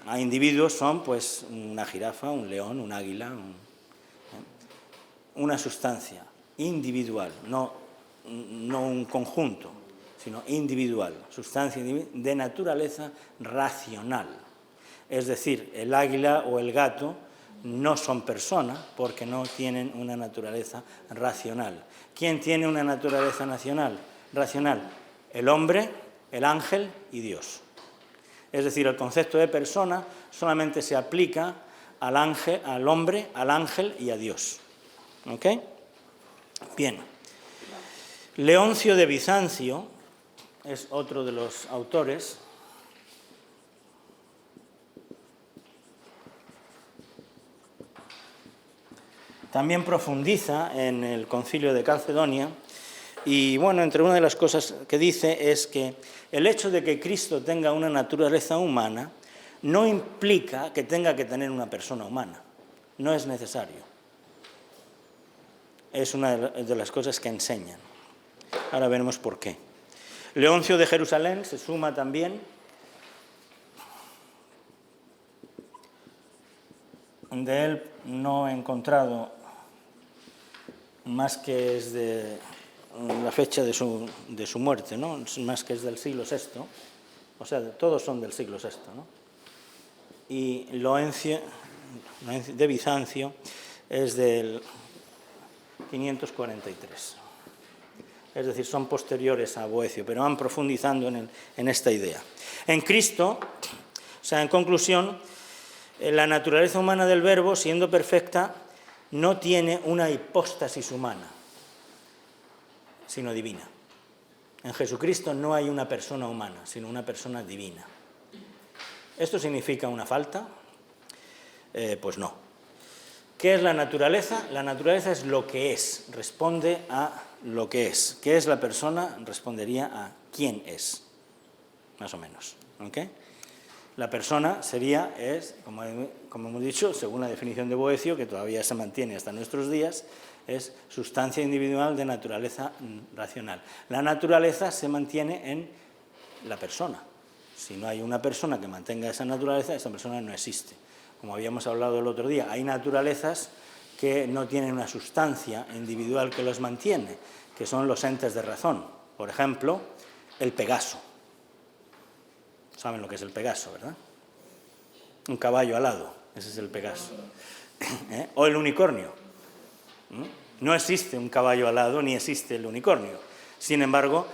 A individuos son pues una jirafa, un león, un águila, una sustancia individual, no un conjunto, sino individual, sustancia de naturaleza racional. Es decir, el águila o el gato no son personas porque no tienen una naturaleza racional. ¿Quién tiene una naturaleza racional? El hombre, el ángel y Dios. Es decir, el concepto de persona solamente se aplica al ángel, al hombre, al ángel y a Dios. ¿Ok? Bien. Leoncio de Bizancio es otro de los autores. También profundiza en el Concilio de Calcedonia y, bueno, entre una de las cosas que dice es que el hecho de que Cristo tenga una naturaleza humana no implica que tenga que tener una persona humana. No es necesario. Es una de las cosas que enseñan. Ahora veremos por qué. Leoncio de Jerusalén se suma también. De él no he encontrado más que es de la fecha de su muerte, ¿no? Más que es del siglo VI, o sea, todos son del siglo VI, ¿no? Y Leoncio de Bizancio es del 543. Es decir, son posteriores a Boecio, pero van profundizando en esta idea. En Cristo, o sea, en conclusión, la naturaleza humana del Verbo, siendo perfecta, no tiene una hipóstasis humana, sino divina. En Jesucristo no hay una persona humana, sino una persona divina. ¿Esto significa una falta? Pues no. ¿Qué es la naturaleza? La naturaleza es lo que es, responde a lo que es. ¿Qué es la persona? Respondería a quién es, más o menos. ¿Okay? La persona es, como hemos dicho, según la definición de Boecio, que todavía se mantiene hasta nuestros días, es sustancia individual de naturaleza racional. La naturaleza se mantiene en la persona. Si no hay una persona que mantenga esa naturaleza, esa persona no existe. Como habíamos hablado el otro día, hay naturalezas que no tienen una sustancia individual que los mantiene, que son los entes de razón. Por ejemplo, el Pegaso. Saben lo que es el Pegaso, ¿verdad? Un caballo alado, ese es el Pegaso. O el unicornio. No existe un caballo alado ni existe el unicornio. Sin embargo,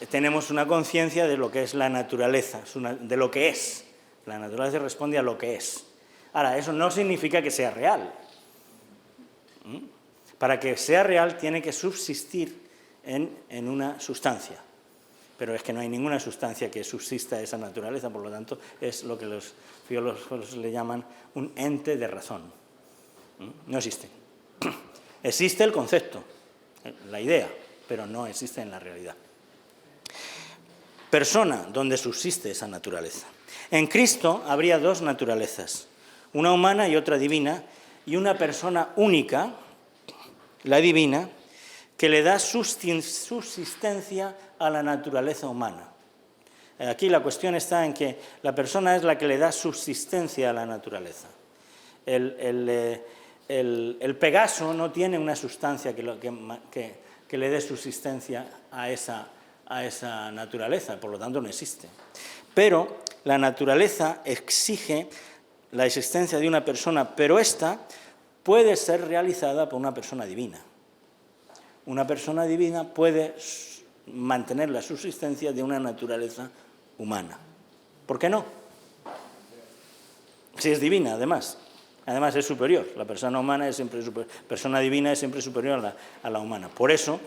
tenemos una conciencia de lo que es la naturaleza, de lo que es. La naturaleza responde a lo que es. Ahora, eso no significa que sea real. Para que sea real tiene que subsistir en una sustancia. Pero es que no hay ninguna sustancia que subsista a esa naturaleza, por lo tanto, es lo que los filólogos le llaman un ente de razón. No existe. Existe el concepto, la idea, pero no existe en la realidad. persona donde subsiste esa naturaleza. En Cristo habría dos naturalezas, una humana y otra divina, y una persona única, la divina, que le da subsistencia a la naturaleza humana. Aquí la cuestión está en que la persona es la que le da subsistencia a la naturaleza. El Pegaso no tiene una sustancia que le dé subsistencia a esa naturaleza, por lo tanto no existe. Pero la naturaleza exige la existencia de una persona, pero esta puede ser realizada por una persona divina. Una persona divina puede mantener la subsistencia de una naturaleza humana. ¿Por qué no? Si es divina, además. Además es superior. La persona humana es siempre superior. La persona divina es siempre superior a la humana. Por eso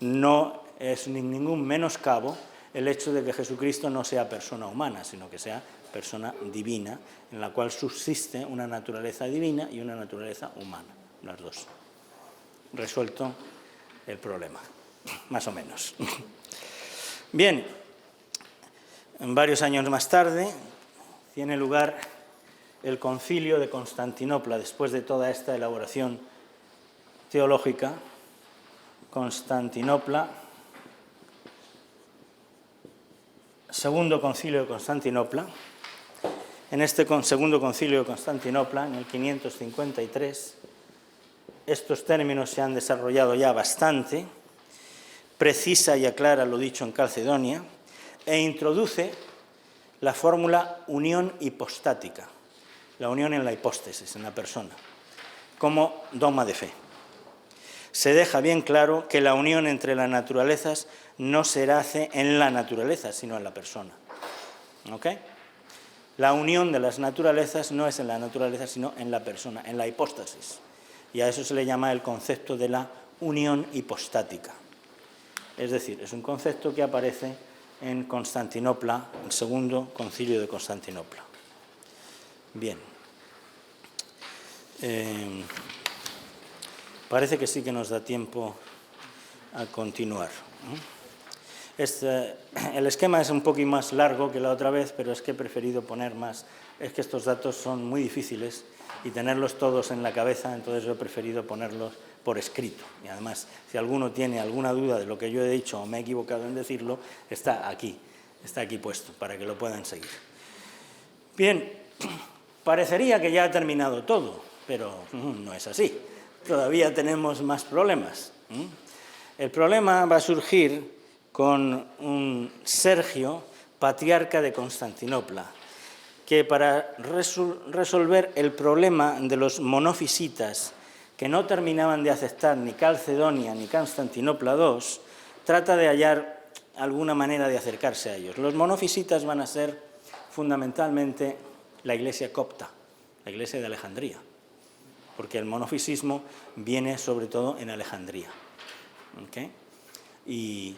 no es ningún menoscabo el hecho de que Jesucristo no sea persona humana, sino que sea persona divina, en la cual subsiste una naturaleza divina y una naturaleza humana, las dos. Resuelto el problema, más o menos. Bien, varios años más tarde tiene lugar el Concilio de Constantinopla, después de toda esta elaboración teológica. Constantinopla, segundo Concilio de Constantinopla. En este segundo Concilio de Constantinopla, en el 553, estos términos se han desarrollado ya bastante, precisa y aclara lo dicho en Calcedonia, e introduce la fórmula unión hipostática, la unión en la hipóstasis, en la persona, como dogma de fe. Se deja bien claro que la unión entre las naturalezas no se hace en la naturaleza, sino en la persona. ¿Ok? La unión de las naturalezas no es en la naturaleza, sino en la persona, en la hipóstasis. Y a eso se le llama el concepto de la unión hipostática. Es decir, es un concepto que aparece en Constantinopla, el segundo Concilio de Constantinopla. Bien. Parece que sí que nos da tiempo a continuar. El esquema es un poco más largo que la otra vez, pero es que he preferido poner más. Es que estos datos son muy difíciles y tenerlos todos en la cabeza, entonces yo he preferido ponerlos por escrito. Y además, si alguno tiene alguna duda de lo que yo he dicho o me he equivocado en decirlo, está aquí puesto para que lo puedan seguir. Bien, parecería que ya ha terminado todo, pero no es así. Todavía tenemos más problemas. El problema va a surgir con un Sergio, patriarca de Constantinopla, que para resolver el problema de los monofisitas que no terminaban de aceptar ni Calcedonia ni Constantinopla II, trata de hallar alguna manera de acercarse a ellos. Los monofisitas van a ser fundamentalmente la iglesia copta, la iglesia de Alejandría, porque el monofisismo viene sobre todo en Alejandría. ¿Okay? Y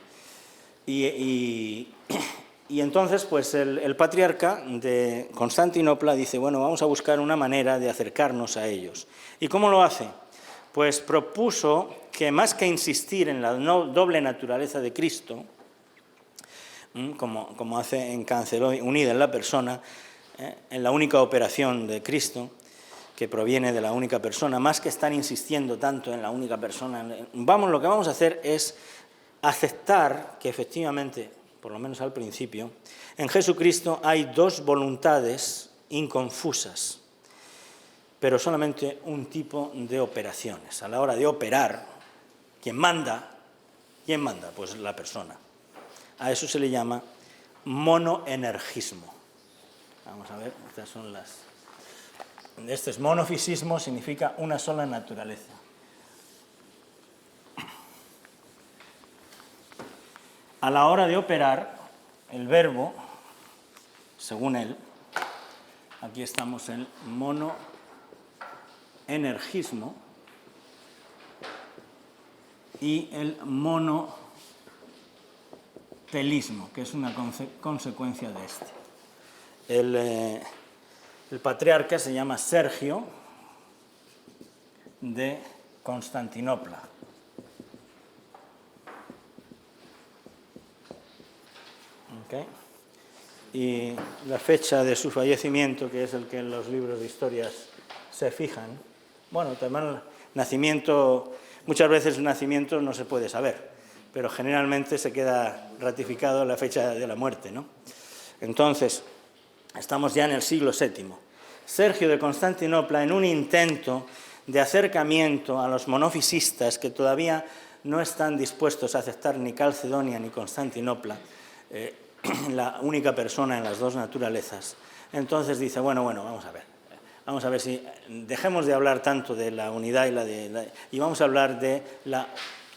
entonces, pues el patriarca de Constantinopla dice, bueno, vamos a buscar una manera de acercarnos a ellos. ¿Y cómo lo hace? Pues propuso que más que insistir en la doble naturaleza de Cristo, como hace en Canceroy, unida en la persona, en la única operación de Cristo, que proviene de la única persona, más que estar insistiendo tanto en la única persona, lo que vamos a hacer es aceptar que efectivamente, por lo menos al principio, en Jesucristo hay dos voluntades inconfusas, pero solamente un tipo de operaciones. A la hora de operar, ¿quién manda? ¿Quién manda? Pues la persona. A eso se le llama monoenergismo. Vamos a ver, estas son las... Este es monofisismo, significa una sola naturaleza. A la hora de operar, el verbo, según él, aquí estamos en monoenergismo y el monotelismo, que es una consecuencia de este. El patriarca se llama Sergio de Constantinopla. Okay. y la fecha de su fallecimiento, que es el que en los libros de historias se fijan. Bueno, también el nacimiento, muchas veces el nacimiento no se puede saber, pero generalmente se queda ratificado la fecha de la muerte, ¿no? Entonces, estamos ya en el siglo VII. Sergio de Constantinopla, en un intento de acercamiento a los monofisistas que todavía no están dispuestos a aceptar ni Calcedonia ni Constantinopla, la única persona en las dos naturalezas, entonces dice, bueno, vamos a ver si dejemos de hablar tanto de la unidad y vamos a hablar de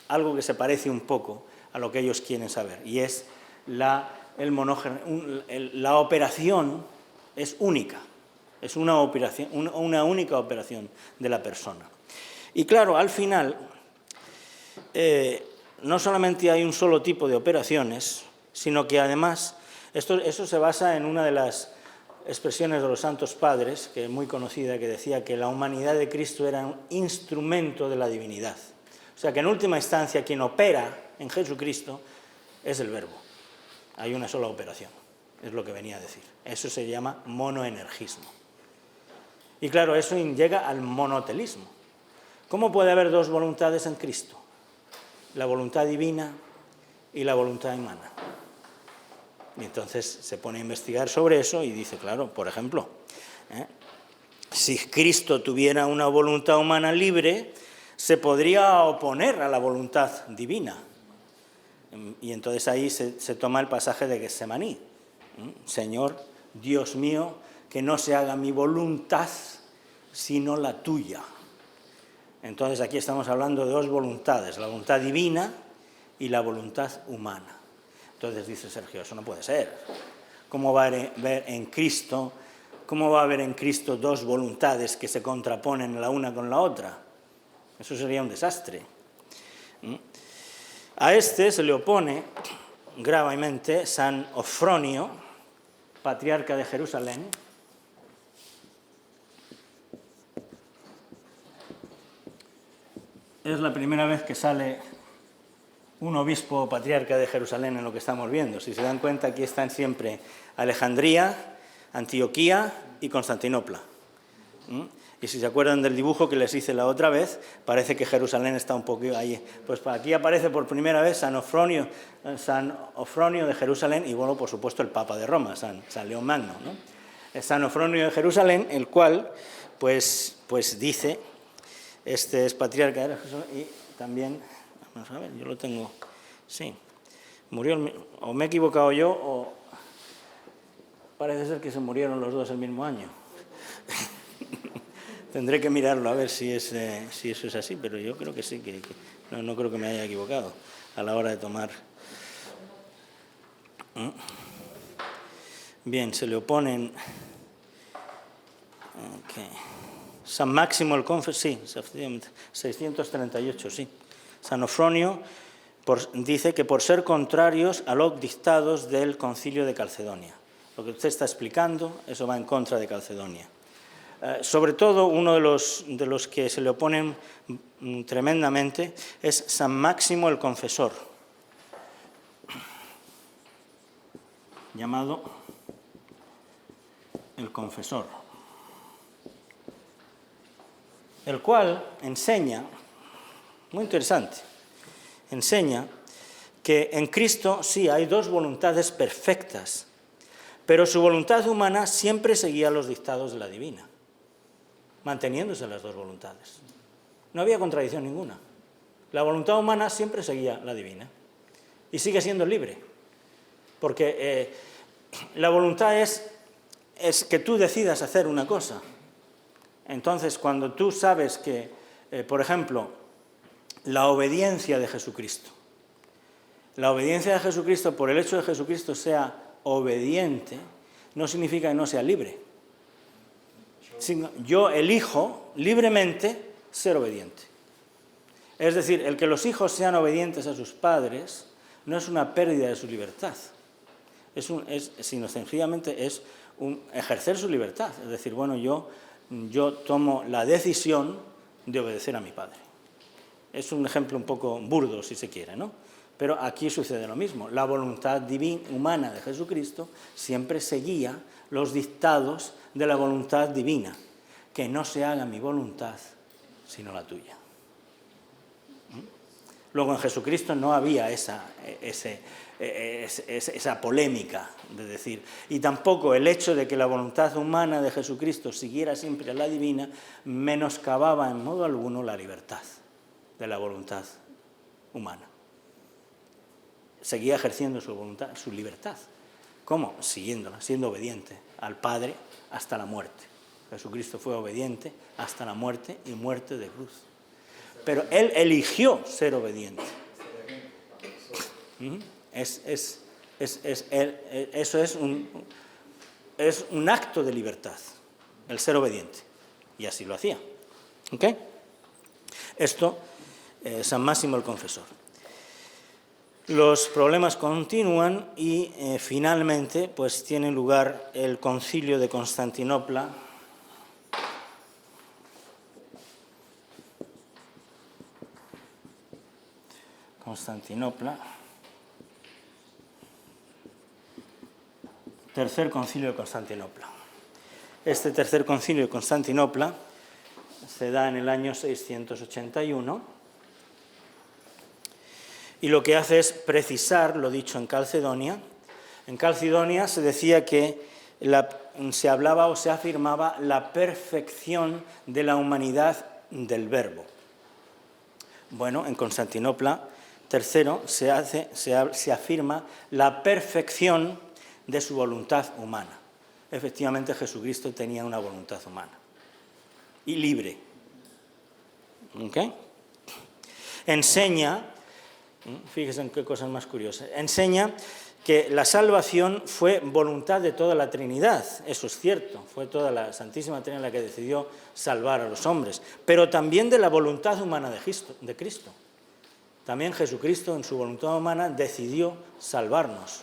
algo que se parece un poco a lo que ellos quieren saber, y es la operación es única, es una única operación de la persona. Y claro, al final, no solamente hay un solo tipo de operaciones, sino que además, eso se basa en una de las expresiones de los Santos Padres, que es muy conocida, que decía que la humanidad de Cristo era un instrumento de la divinidad. O sea que en última instancia quien opera en Jesucristo es el Verbo. Hay una sola operación, es lo que venía a decir. Eso se llama monoenergismo. Y claro, eso llega al monotelismo. ¿Cómo puede haber dos voluntades en Cristo? La voluntad divina y la voluntad humana. Y entonces se pone a investigar sobre eso y dice, claro, por ejemplo, si Cristo tuviera una voluntad humana libre, se podría oponer a la voluntad divina. Y entonces ahí se toma el pasaje de Getsemaní. Señor, Dios mío, que no se haga mi voluntad, sino la tuya. Entonces aquí estamos hablando de dos voluntades, la voluntad divina y la voluntad humana. Entonces dice Sergio, eso no puede ser. ¿Cómo va a haber en Cristo dos voluntades que se contraponen la una con la otra? Eso sería un desastre. A este se le opone gravemente San Ofronio, patriarca de Jerusalén. Es la primera vez que sale un obispo patriarca de Jerusalén en lo que estamos viendo. Si se dan cuenta, aquí están siempre Alejandría, Antioquía y Constantinopla. Y si se acuerdan del dibujo que les hice la otra vez, parece que Jerusalén está un poco ahí. Pues aquí aparece por primera vez San Ofronio de Jerusalén y, bueno, por supuesto, el Papa de Roma, San León Magno, ¿no? San Ofronio de Jerusalén, el cual, pues dice, este es patriarca de Jerusalén y también... Vamos a ver, yo lo tengo, sí, murió, o me he equivocado yo, o parece ser que se murieron los dos el mismo año. Tendré que mirarlo a ver si eso es así, pero yo creo que sí, no creo que me haya equivocado a la hora de tomar. Bien, se le oponen... Okay. San Máximo el Confesor, sí, 638, sí. San Ofronio dice que por ser contrarios a los dictados del Concilio de Calcedonia. Lo que usted está explicando, eso va en contra de Calcedonia. Sobre todo, uno de los que se le oponen tremendamente es San Máximo el Confesor, llamado el Confesor, el cual enseña, muy interesante, enseña que en Cristo sí hay dos voluntades perfectas, pero su voluntad humana siempre seguía los dictados de la divina, manteniéndose las dos voluntades. No había contradicción ninguna. La voluntad humana siempre seguía la divina y sigue siendo libre, porque la voluntad es que tú decidas hacer una cosa. Entonces, cuando tú sabes que, por ejemplo, la obediencia de Jesucristo. La obediencia de Jesucristo, por el hecho de que Jesucristo sea obediente, no significa que no sea libre. Yo elijo libremente ser obediente. Es decir, el que los hijos sean obedientes a sus padres no es una pérdida de su libertad, sino sencillamente es ejercer su libertad. Es decir, bueno, yo tomo la decisión de obedecer a mi padre. Es un ejemplo un poco burdo, si se quiere, ¿no? Pero aquí sucede lo mismo. La voluntad humana de Jesucristo siempre seguía los dictados de la voluntad divina. Que no se haga mi voluntad, sino la tuya. Luego en Jesucristo no había esa polémica de decir, y tampoco el hecho de que la voluntad humana de Jesucristo siguiera siempre a la divina menoscababa en modo alguno la libertad de la voluntad humana. Seguía ejerciendo su voluntad, su libertad. ¿Cómo? Siguiéndola, siendo obediente al Padre hasta la muerte. Jesucristo fue obediente hasta la muerte y muerte de cruz. Pero Él eligió ser obediente. Eso es un acto de libertad, el ser obediente. Y así lo hacía. ¿Ok? Esto, San Máximo el Confesor. Los problemas continúan y finalmente pues, tiene lugar el Concilio de Constantinopla. Tercer Concilio de Constantinopla. Este tercer Concilio de Constantinopla se da en el año 681 y lo que hace es precisar lo dicho en Calcedonia. En Calcedonia se decía que se hablaba o se afirmaba la perfección de la humanidad del Verbo. Bueno, en Constantinopla tercero se afirma la perfección de su voluntad humana. Efectivamente, Jesucristo tenía una voluntad humana y libre. ¿Okay? Enseña, fíjense en qué cosas más curiosas, enseña que la salvación fue voluntad de toda la Trinidad, eso es cierto, fue toda la Santísima Trinidad la que decidió salvar a los hombres, pero también de la voluntad humana de Cristo. También Jesucristo, en su voluntad humana, decidió salvarnos.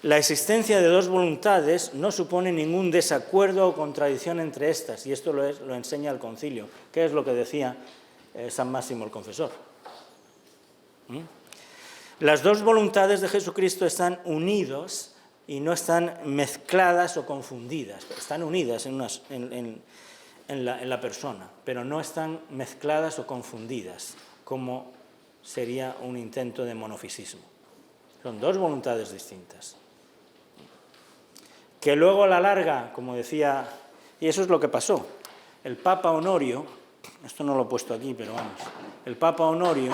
La existencia de dos voluntades no supone ningún desacuerdo o contradicción entre estas, y esto lo enseña el Concilio, que es lo que decía San Máximo el Confesor. Las dos voluntades de Jesucristo están unidas y no están mezcladas o confundidas. Están unidas en la persona, pero no están mezcladas o confundidas, como sería un intento de monofisismo. Son dos voluntades distintas. Que luego a la larga, como decía, y eso es lo que pasó, el Papa Honorio, esto no lo he puesto aquí, pero vamos, el Papa Honorio,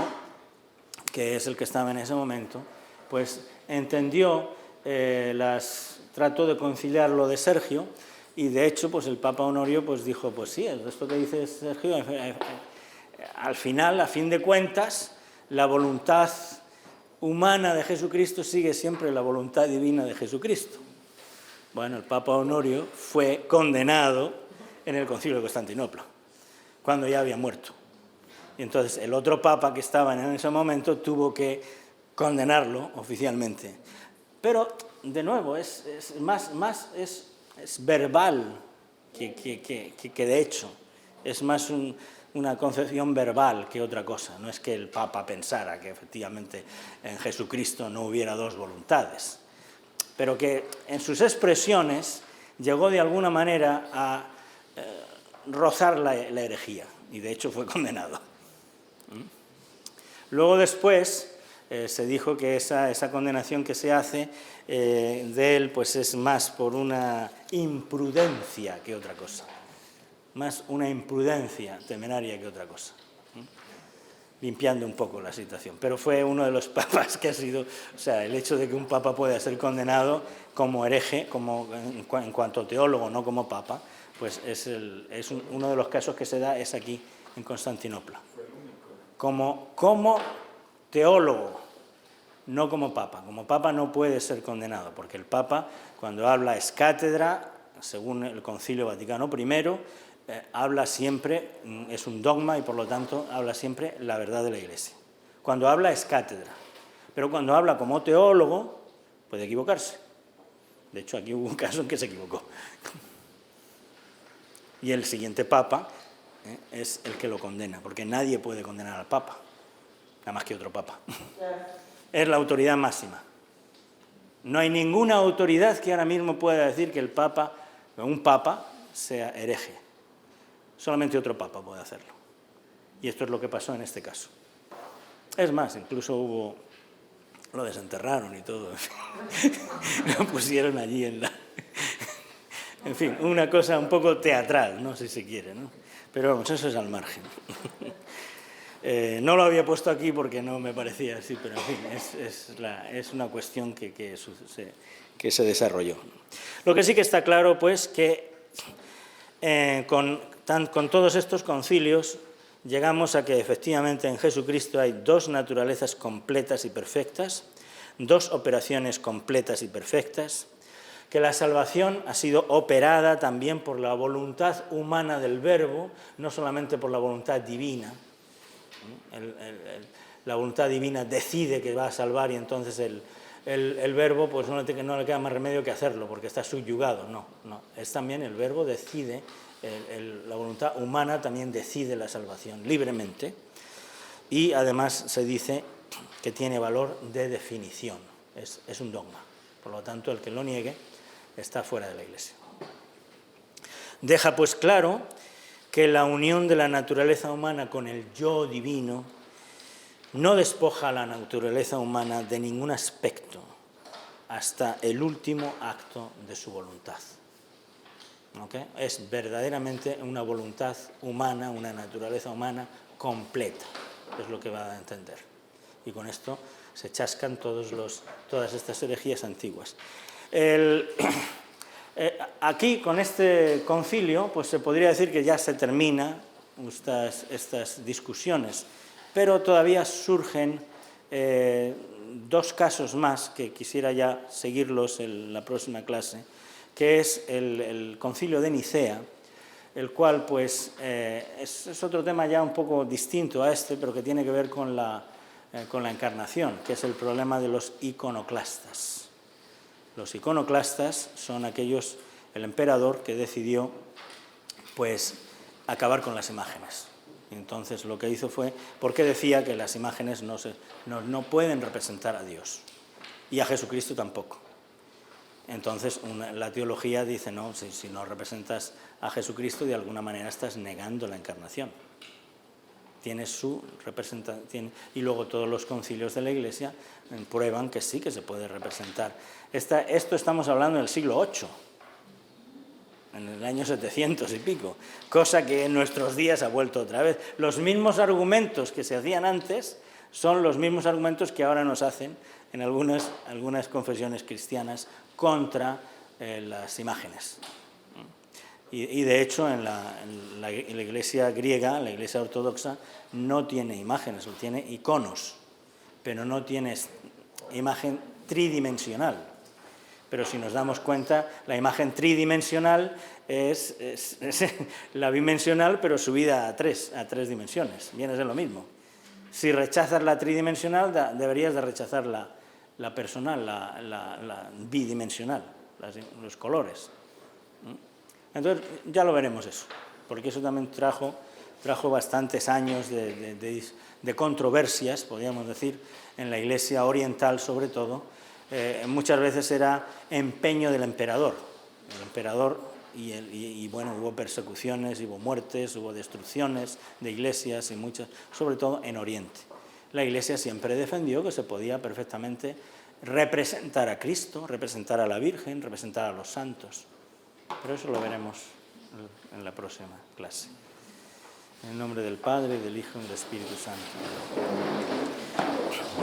que es el que estaba en ese momento, pues entendió, trató de conciliar lo de Sergio, y de hecho pues el Papa Honorio pues dijo, pues sí, esto que dice Sergio, al final, a fin de cuentas, la voluntad humana de Jesucristo sigue siempre la voluntad divina de Jesucristo. Bueno, el Papa Honorio fue condenado en el Concilio de Constantinopla, cuando ya había muerto. Y entonces el otro papa que estaba en ese momento tuvo que condenarlo oficialmente. Pero, de nuevo, es verbal que de hecho. Es más una concepción verbal que otra cosa. No es que el Papa pensara que efectivamente en Jesucristo no hubiera dos voluntades, pero que en sus expresiones llegó de alguna manera a rozar la herejía, y de hecho fue condenado. Luego después se dijo que esa condenación que se hace de él pues es más por una imprudencia que otra cosa. Más una imprudencia temeraria que otra cosa, limpiando un poco la situación. Pero fue uno de los papas que ha sido, o sea, el hecho de que un papa pueda ser condenado como hereje, en cuanto teólogo, no como papa, pues es uno de los casos que se da es aquí, en Constantinopla. Como teólogo, no como papa. Como papa no puede ser condenado, porque el papa, cuando habla es cátedra, según el Concilio Vaticano I, habla siempre, es un dogma y por lo tanto habla siempre la verdad de la Iglesia. Cuando habla es cátedra, pero cuando habla como teólogo puede equivocarse. De hecho, aquí hubo un caso en que se equivocó. Y el siguiente papa es el que lo condena, porque nadie puede condenar al papa. nada más que otro papa. Es la autoridad máxima. No hay ninguna autoridad que ahora mismo pueda decir que un papa sea hereje. Solamente otro papa puede hacerlo. Y esto es lo que pasó en este caso. Es más, incluso lo desenterraron y todo. Lo pusieron allí en fin, una cosa un poco teatral, no sé si se quiere, ¿no? Pero vamos, eso es al margen. No lo había puesto aquí porque no me parecía así, pero en fin, es una cuestión que se desarrolló. Lo que sí que está claro, pues, que con todos estos concilios llegamos a que efectivamente en Jesucristo hay dos naturalezas completas y perfectas, dos operaciones completas y perfectas, que la salvación ha sido operada también por la voluntad humana del Verbo, no solamente por la voluntad divina. La voluntad divina decide que va a salvar y entonces el Verbo pues no le queda más remedio que hacerlo porque está subyugado. No, es también el Verbo decide, la voluntad humana también decide la salvación libremente y además se dice que tiene valor de definición, es un dogma. Por lo tanto, el que lo niegue está fuera de la Iglesia. Deja pues claro que la unión de la naturaleza humana con el yo divino no despoja a la naturaleza humana de ningún aspecto hasta el último acto de su voluntad. ¿Okay? Es verdaderamente una voluntad humana, una naturaleza humana completa, es lo que va a entender. Y con esto se chascan todas estas herejías antiguas. Aquí, con este concilio, pues se podría decir que ya se terminan estas discusiones, pero todavía surgen dos casos más que quisiera ya seguirlos en la próxima clase, que es el concilio de Nicea, el cual pues es otro tema ya un poco distinto a este, pero que tiene que ver con la encarnación, que es el problema de los iconoclastas. Los iconoclastas son el emperador que decidió pues acabar con las imágenes. Entonces lo que hizo fue, porque decía que las imágenes no pueden representar a Dios y a Jesucristo tampoco. Entonces la teología dice, no, si no representas a Jesucristo de alguna manera estás negando la encarnación. Tiene su representación, y luego todos los concilios de la Iglesia prueban que sí que se puede representar. Esto estamos hablando del siglo VIII, en el año 700 y pico, cosa que en nuestros días ha vuelto otra vez. Los mismos argumentos que se hacían antes son los mismos argumentos que ahora nos hacen en algunas confesiones cristianas contra las imágenes. Y de hecho en la Iglesia griega, la Iglesia ortodoxa, no tiene imágenes, tiene iconos, pero no tiene imagen tridimensional. Pero si nos damos cuenta, la imagen tridimensional es la bidimensional, pero subida a tres dimensiones. Viene a ser lo mismo. Si rechazas la tridimensional, deberías de rechazar la personal, la bidimensional, los colores. Entonces, ya lo veremos eso, porque eso también trajo bastantes años de controversias, podríamos decir, en la Iglesia oriental sobre todo. Muchas veces era empeño del emperador. El emperador, y bueno, hubo persecuciones, hubo muertes, hubo destrucciones de iglesias y muchas, sobre todo en Oriente. La Iglesia siempre defendió que se podía perfectamente representar a Cristo, representar a la Virgen, representar a los santos. Pero eso lo veremos en la próxima clase. En el nombre del Padre, del Hijo y del Espíritu Santo.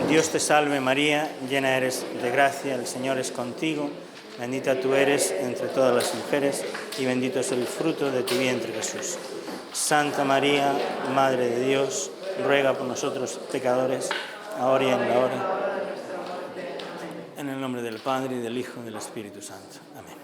Dios te salve María, llena eres de gracia, el Señor es contigo, bendita tú eres entre todas las mujeres y bendito es el fruto de tu vientre Jesús. Santa María, Madre de Dios, ruega por nosotros pecadores, ahora y en la hora. En el nombre del Padre, y del Hijo y del Espíritu Santo. Amén.